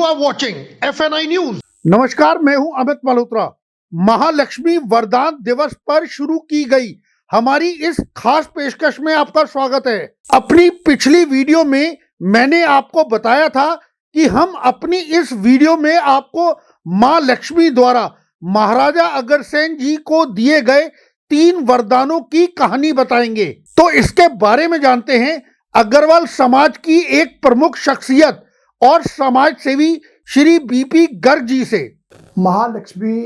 are watching FNI News। नमस्कार, मैं हूं अमित मल्होत्रा। महालक्ष्मी वरदान दिवस पर शुरू की गई हमारी इस खास पेशकश में आपका स्वागत है। अपनी पिछली वीडियो में मैंने आपको बताया था कि हम अपनी इस वीडियो में आपको मां लक्ष्मी द्वारा महाराजा अग्रसेन जी को दिए गए 3 वरदानों की कहानी बताएंगे। तो इसके बारे में जानते हैं अग्रवाल समाज की एक प्रमुख शख्सियत और समाज सेवी श्री बीपी गर्ग जी से। महालक्ष्मी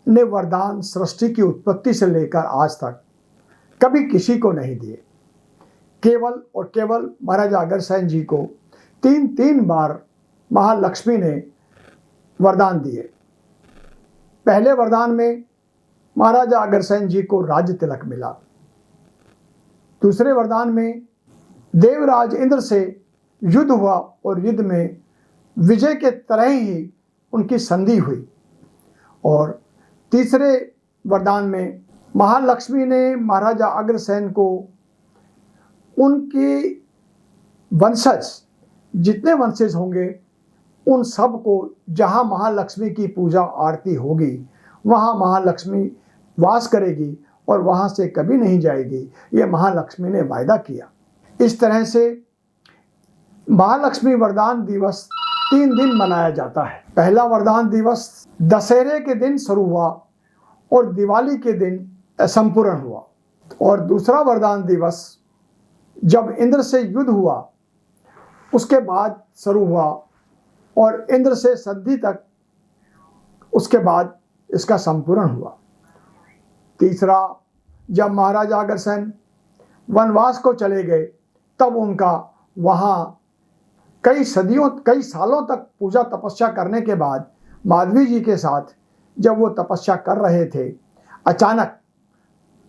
ने वरदान सृष्टि की उत्पत्ति से लेकर आज तक कभी किसी को नहीं दिए। केवल और केवल महाराजा अग्रसेन जी को 3 बार महालक्ष्मी ने वरदान दिए। पहले वरदान में महाराजा अग्रसेन जी को राज्य तिलक मिला। दूसरे वरदान में देवराज इंद्र से युद्ध हुआ और युद्ध में विजय के तरह ही उनकी संधि हुई। और तीसरे वरदान में महालक्ष्मी ने महाराजा अग्रसेन को उनकी वंशज जितने वंशज होंगे उन सब को जहाँ महालक्ष्मी की पूजा आरती होगी वहाँ महालक्ष्मी वास करेगी और वहाँ से कभी नहीं जाएगी। ये महालक्ष्मी ने वायदा किया। इस तरह से महालक्ष्मी वरदान दिवस 3 दिन मनाया जाता है। पहला वरदान दिवस दशहरे के दिन शुरू हुआ और दिवाली के दिन संपूर्ण हुआ। और दूसरा वरदान दिवस जब इंद्र से युद्ध हुआ उसके बाद शुरू हुआ और इंद्र से संधि तक उसके बाद इसका संपूर्ण हुआ। तीसरा जब महाराजा अग्रसेन वनवास को चले गए तब उनका वहाँ कई सालों तक पूजा तपस्या करने के बाद माधवी जी के साथ जब वो तपस्या कर रहे थे, अचानक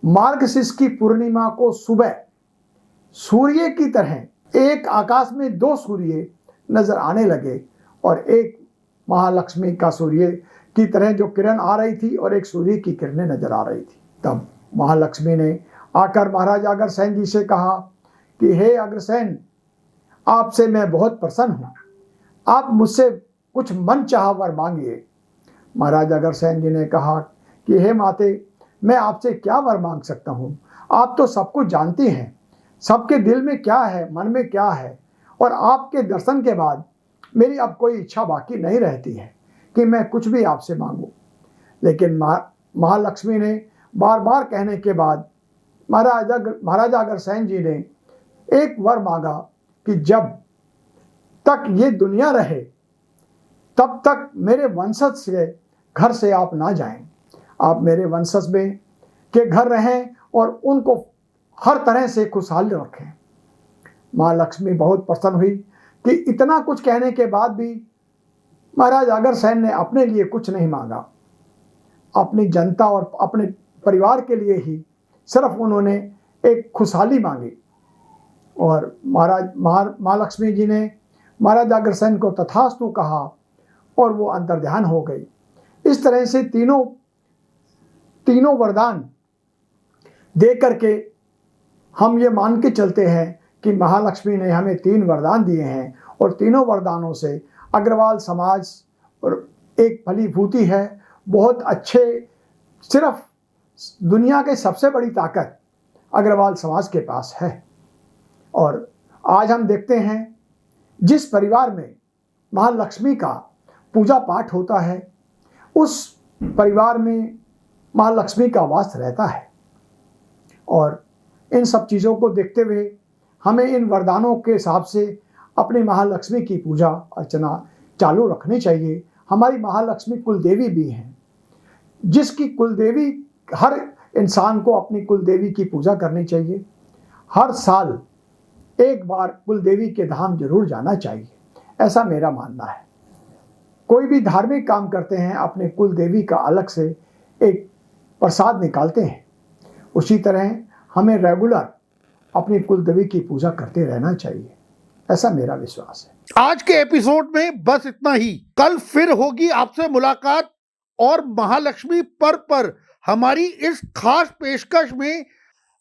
मार्गशीर्ष की पूर्णिमा को सुबह सूर्य की तरह एक आकाश में 2 सूर्य नजर आने लगे और एक महालक्ष्मी का सूर्य की तरह जो किरण आ रही थी और एक सूर्य की किरणें नजर आ रही थी। तब महालक्ष्मी ने आकर महाराजा अग्रसेन जी से कहा कि हे अग्रसेन, आपसे मैं बहुत प्रसन्न हूँ, आप मुझसे कुछ मन चाहा वर मांगिए। महाराजा अग्रसेन जी ने कहा कि हे माते, मैं आपसे क्या वर मांग सकता हूँ, आप तो सब कुछ जानती हैं, सबके दिल में क्या है, मन में क्या है, और आपके दर्शन के बाद मेरी अब कोई इच्छा बाकी नहीं रहती है कि मैं कुछ भी आपसे मांगूं। लेकिन महालक्ष्मी ने बार बार कहने के बाद महाराजा अग्रसेन जी ने एक वर मांगा कि जब तक ये दुनिया रहे तब तक मेरे वंशज से घर से आप ना जाएं, आप मेरे वंशज में के घर रहें और उनको हर तरह से खुशहाल रखें। माँ लक्ष्मी बहुत प्रसन्न हुई कि इतना कुछ कहने के बाद भी महाराजा अग्रसेन ने अपने लिए कुछ नहीं मांगा, अपनी जनता और अपने परिवार के लिए ही सिर्फ उन्होंने एक खुशहाली मांगी। और माँ लक्ष्मी जी ने महाराजा अग्रसेन को तथास्तु कहा और वो अंतर्ध्यान हो गई। इस तरह से तीनों वरदान दे करके हम ये मान के चलते हैं कि महालक्ष्मी ने हमें 3 वरदान दिए हैं और तीनों वरदानों से अग्रवाल समाज और एक फलीभूति है। बहुत अच्छे, सिर्फ दुनिया की सबसे बड़ी ताकत अग्रवाल समाज के पास है। और आज हम देखते हैं जिस परिवार में महालक्ष्मी का पूजा पाठ होता है उस परिवार में महालक्ष्मी का वास रहता है। और इन सब चीज़ों को देखते हुए हमें इन वरदानों के हिसाब से अपनी महालक्ष्मी की पूजा अर्चना चालू रखनी चाहिए। हमारी महालक्ष्मी कुलदेवी भी हैं, जिसकी कुलदेवी, हर इंसान को अपनी कुलदेवी की पूजा करनी चाहिए। हर साल एक बार कुलदेवी के धाम जरूर जाना चाहिए, ऐसा मेरा मानना है। कोई भी धार्मिक काम करते हैं अपने कुलदेवी का अलग से एक प्रसाद निकालते हैं, उसी तरह हमें रेगुलर अपनी कुलदेवी की पूजा करते रहना चाहिए, ऐसा मेरा विश्वास है। आज के एपिसोड में बस इतना ही। कल फिर होगी आपसे मुलाकात और महालक्ष्मी पर्व पर हमारी इस खास पेशकश में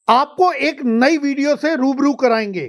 आपको एक नई वीडियो से रूबरू कराएंगे।